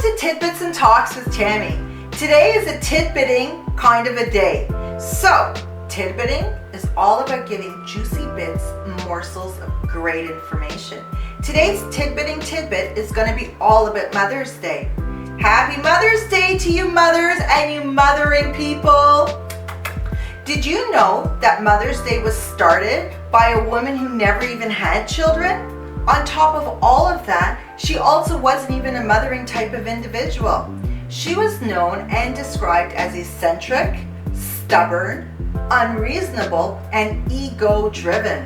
to Tidbits and Talks with Tammy. Today is a tidbitting kind of a day. So, tidbitting is all about giving juicy bits, morsels of great information. Today's tidbitting tidbit is going to be all about Mother's Day. Happy Mother's Day to you mothers and you mothering people. Did you know that Mother's Day was started by a woman who never even had children? On top of all of that, she also wasn't even a mothering type of individual. She was known and described as eccentric, stubborn, unreasonable, and ego-driven.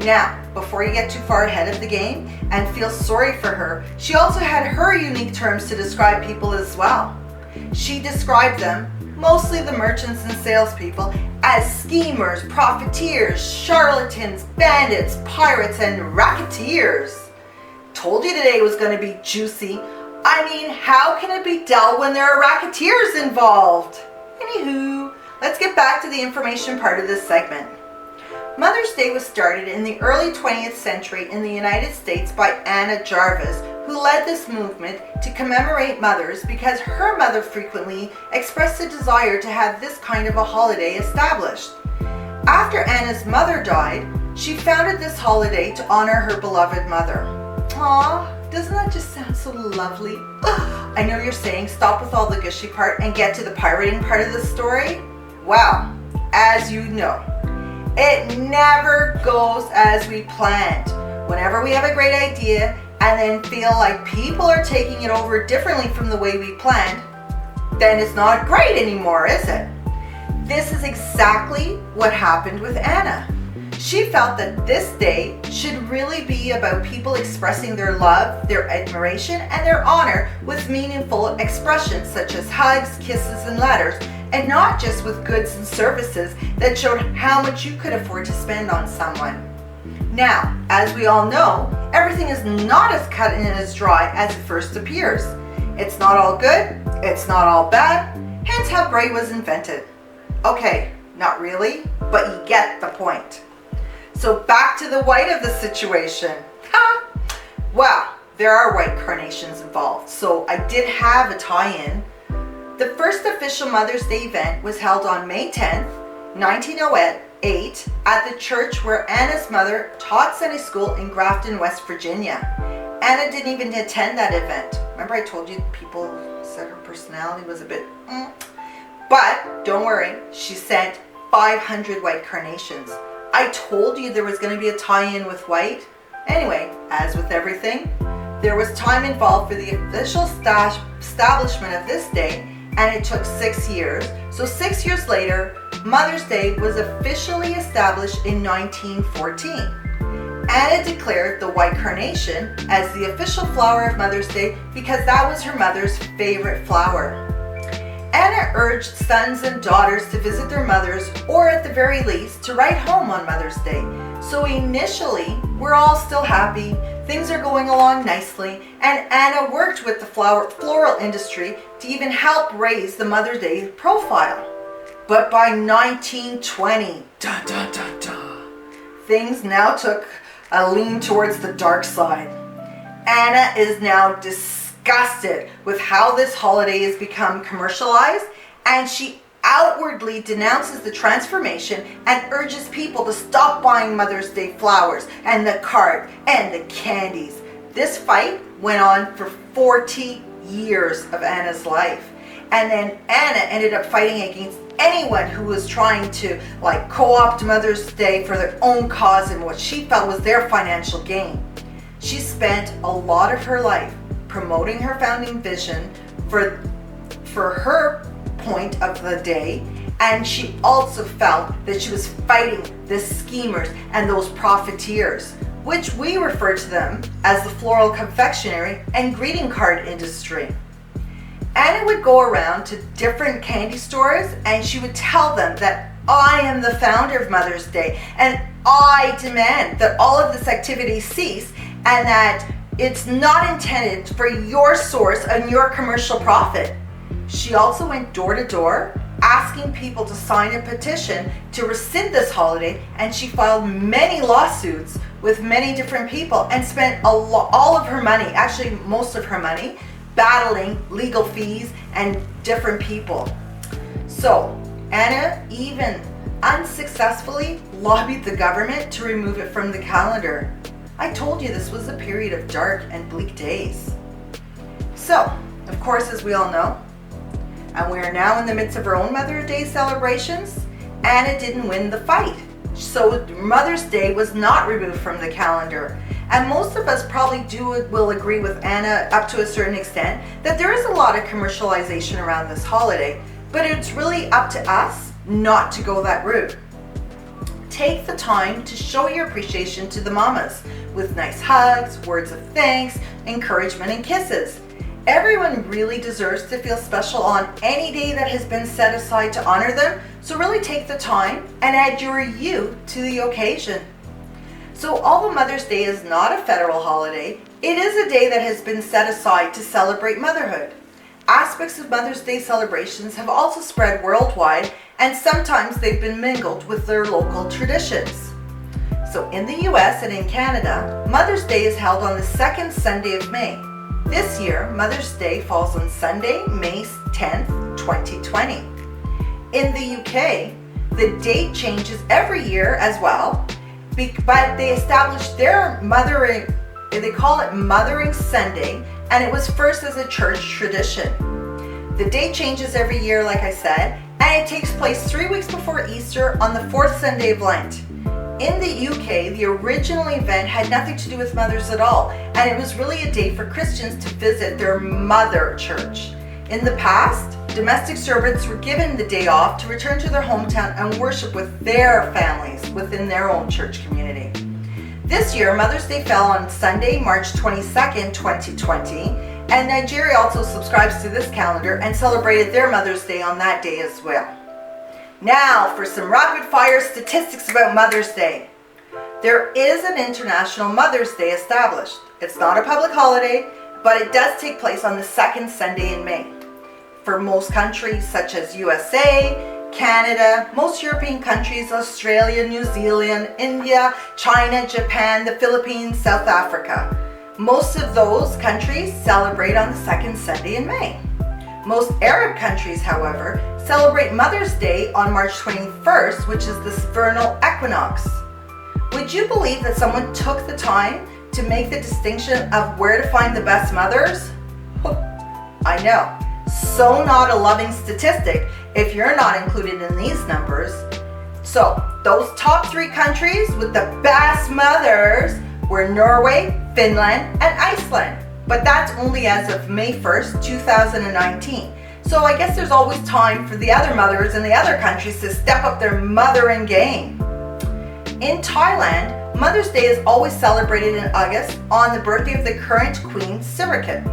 Now, before you get too far ahead of the game and feel sorry for her, she also had her unique terms to describe people as well. She described them, mostly the merchants and salespeople, as schemers, profiteers, charlatans, bandits, pirates, and racketeers. Told you today was going to be juicy. I mean, how can it be dull when there are racketeers involved? Anywho, let's get back to the information part of this segment. Mother's Day was started in the early 20th century in the United States by Anna Jarvis, who led this movement to commemorate mothers because her mother frequently expressed a desire to have this kind of a holiday established. After Anna's mother died, she founded this holiday to honor her beloved mother. Aww, doesn't that just sound so lovely? I know you're saying stop with all the gushy part and get to the pirating part of the story. Well, as you know, it never goes as we planned. Whenever we have a great idea and then feel like people are taking it over differently from the way we planned, then it's not great anymore, is it? This is exactly what happened with Anna. She felt that this day should really be about people expressing their love, their admiration, and their honor with meaningful expressions such as hugs, kisses, and letters, and not just with goods and services that showed how much you could afford to spend on someone. Now, as we all know, everything is not as cut and as dry as it first appears. It's not all good, it's not all bad, hence how gray was invented. Okay, not really, but you get the point. So back to the white of the situation. Well, there are white carnations involved, so I did have a tie-in. The first official Mother's Day event was held on May 10th, 1908 at the church where Anna's mother taught Sunday school in Grafton, West Virginia. Anna didn't even attend that event. Remember I told you people said her personality was a bit But don't worry, she sent 500 white carnations. I told you there was going to be a tie-in with white. Anyway, as with everything, there was time involved for the official establishment of this day, and it took 6 years. So 6 years later, Mother's Day was officially established in 1914. Anna declared the white carnation as the official flower of Mother's Day because that was her mother's favorite flower. Anna urged sons and daughters to visit their mothers, or at the very least, to write home on Mother's Day. So initially, we're all still happy, things are going along nicely, and Anna worked with the floral industry to even help raise the Mother's Day profile. But by 1920, things now took a lean towards the dark side. Anna is now disgusted with how this holiday has become commercialized, and she outwardly denounces the transformation and urges people to stop buying Mother's Day flowers and the card and the candies. This fight went on for 40 years of Anna's life, and then Anna ended up fighting against anyone who was trying to co-opt Mother's Day for their own cause and what she felt was their financial gain. She spent a lot of her life promoting her founding vision for her point of the day, and she also felt that she was fighting the schemers and those profiteers, which we refer to them as the floral confectionery and greeting card industry. Anna would go around to different candy stores and she would tell them that I am the founder of Mother's Day and I demand that all of this activity cease and that it's not intended for your source and your commercial profit. She also went door to door asking people to sign a petition to rescind this holiday, and she filed many lawsuits with many different people and spent all of her money, actually most of her money, battling legal fees and different people. So Anna even unsuccessfully lobbied the government to remove it from the calendar. I told you this was a period of dark and bleak days. So, of course, as we all know, and we are now in the midst of our own Mother's Day celebrations, Anna didn't win the fight. So Mother's Day was not removed from the calendar. And most of us probably will agree with Anna up to a certain extent that there is a lot of commercialization around this holiday, but it's really up to us not to go that route. Take the time to show your appreciation to the mamas with nice hugs, words of thanks, encouragement, and kisses. Everyone really deserves to feel special on any day that has been set aside to honor them, so really take the time and add your you to the occasion. So although Mother's Day is not a federal holiday, it is a day that has been set aside to celebrate motherhood. Aspects of Mother's Day celebrations have also spread worldwide, and sometimes they've been mingled with their local traditions. So in the US and in Canada, Mother's Day is held on the second Sunday of May. This year, Mother's Day falls on Sunday, May 10th, 2020. In the UK, the date changes every year as well, but they established their mothering, they call it Mothering Sunday, and it was first as a church tradition. The date changes every year, like I said, and it takes place 3 weeks before Easter on the fourth Sunday of Lent. In the UK, the original event had nothing to do with mothers at all, and it was really a day for Christians to visit their mother church. In the past, domestic servants were given the day off to return to their hometown and worship with their families within their own church community. This year, Mother's Day fell on Sunday, March 22nd, 2020, and Nigeria also subscribes to this calendar and celebrated their Mother's Day on that day as well. Now for some rapid fire statistics about Mother's Day. There is an International Mother's Day established. It's not a public holiday, but it does take place on the second Sunday in May. For most countries such as USA, Canada, most European countries, Australia, New Zealand, India, China, Japan, the Philippines, South Africa. Most of those countries celebrate on the second Sunday in May. Most Arab countries, however, celebrate Mother's Day on March 21st, which is the vernal equinox. Would you believe that someone took the time to make the distinction of where to find the best mothers? I know, so not a loving statistic if you're not included in these numbers. So, those top 3 countries with the best mothers were Norway, Finland, and Iceland. But that's only as of May 1st, 2019. So I guess there's always time for the other mothers in the other countries to step up their mothering game. In Thailand, Mother's Day is always celebrated in August on the birthday of the current Queen Sirikit.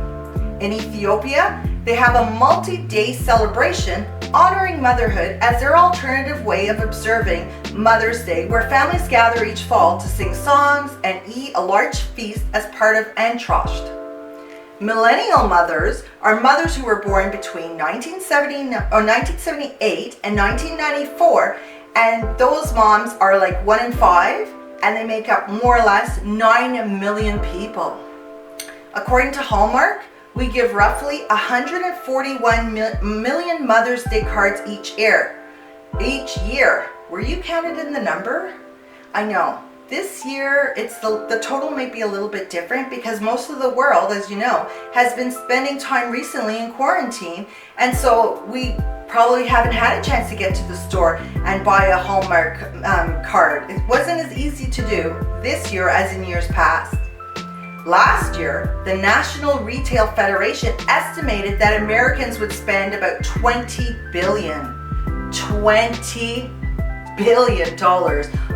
In Ethiopia, they have a multi-day celebration honoring motherhood as their alternative way of observing Mother's Day, where families gather each fall to sing songs and eat a large feast as part of Entrosht. Millennial mothers are mothers who were born between 1978 and 1994, and those moms are like 1 in 5, and they make up more or less 9 million people. According to Hallmark, we give roughly 141 million Mother's Day cards each year. Were you counted in the number? I know. This year, the total may be a little bit different because most of the world, as you know, has been spending time recently in quarantine, and so we probably haven't had a chance to get to the store and buy a Hallmark card. It wasn't as easy to do this year as in years past. Last year, the National Retail Federation estimated that Americans would spend about $20 billion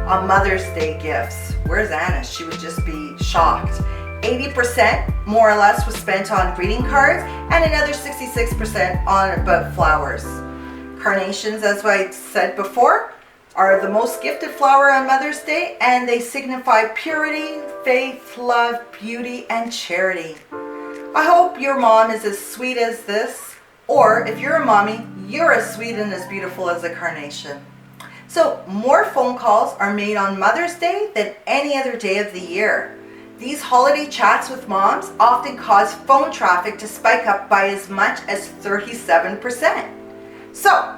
on Mother's Day gifts. Where's Anna? She would just be shocked. 80% more or less was spent on greeting cards and another 66% on about flowers. Carnations, as I said before, are the most gifted flower on Mother's Day, and they signify purity, faith, love, beauty, and charity. I hope your mom is as sweet as this, or if you're a mommy, you're as sweet and as beautiful as a carnation. So more phone calls are made on Mother's Day than any other day of the year. These holiday chats with moms often cause phone traffic to spike up by as much as 37%. So,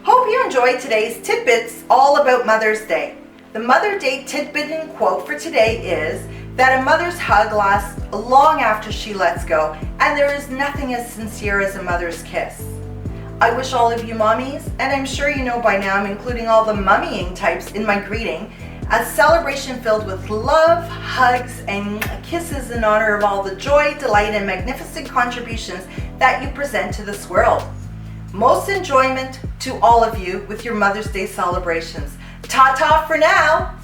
hope you enjoyed today's tidbits all about Mother's Day. The Mother Day tidbitting quote for today is that a mother's hug lasts long after she lets go, and there is nothing as sincere as a mother's kiss. I wish all of you mommies, and I'm sure you know by now I'm including all the mummying types in my greeting, a celebration filled with love, hugs, and kisses in honor of all the joy, delight, and magnificent contributions that you present to this world. Most enjoyment to all of you with your Mother's Day celebrations. Ta-ta for now!